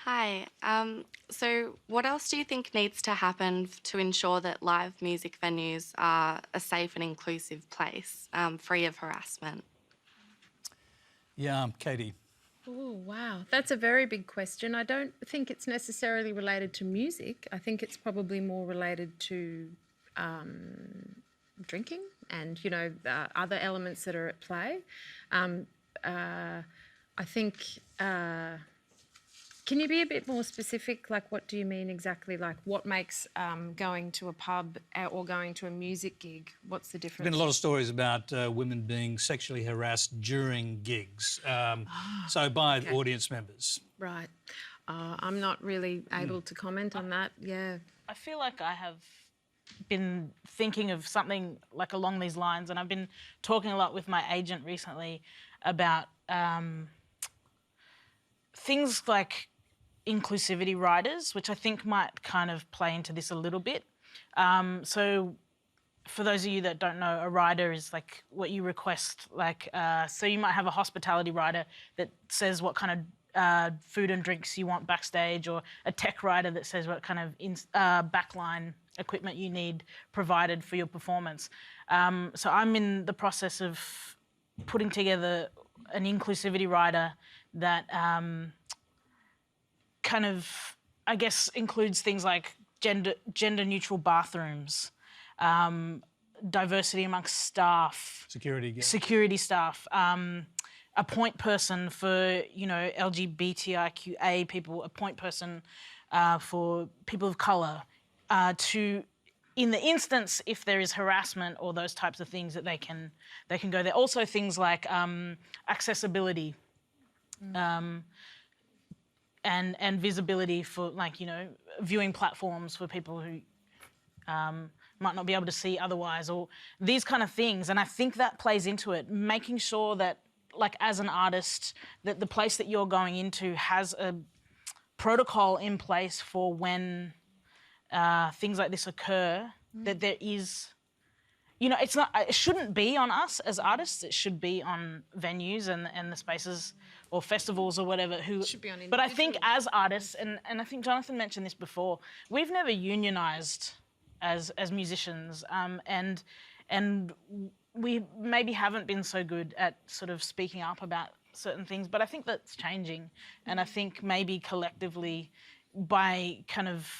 Hi. So what else do you think needs to happen to ensure that live music venues are a safe and inclusive place, free of harassment? Yeah, Katie. Oh, wow. That's a very big question. I don't think it's necessarily related to music. I think it's probably more related to drinking and, other elements that are at play. Um, I think, can you be a bit more specific? Like, what do you mean exactly? Like, what makes going to a pub or going to a music gig? What's the difference? There's been a lot of stories about women being sexually harassed during gigs, so by audience members. Right. I'm not really able to comment on that. Yeah. I feel like I have been thinking of something like along these lines, and I've been talking a lot with my agent recently about things like inclusivity riders, which I think might kind of play into this a little bit. So for those of you that don't know, a rider is like what you request. Like, so you might have a hospitality rider that says what kind of food and drinks you want backstage, or a tech rider that says what kind of backline equipment you need provided for your performance. So I'm in the process of putting together an inclusivity rider that kind of, I guess, includes things like gender neutral bathrooms, diversity amongst staff, security staff, a point person for LGBTIQA people, a point person for people of colour, to, in the instance if there is harassment or those types of things, that they can go there. Also things like accessibility. And visibility for, like, viewing platforms for people who might not be able to see otherwise, or these kind of things. And I think that plays into it, making sure that, like, as an artist, that the place that you're going into has a protocol in place for when things like this occur, that there is... it shouldn't be on us as artists. It should be on venues and the spaces or festivals or whatever. But I think as artists, and I think Jonathan mentioned this before, we've never unionised as musicians, and we maybe haven't been so good at sort of speaking up about certain things. But I think that's changing, and I think maybe collectively, by kind of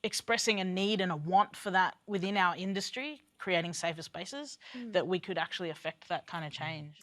expressing a need and a want for that within our industry, creating safer spaces, that we could actually affect that kind of change.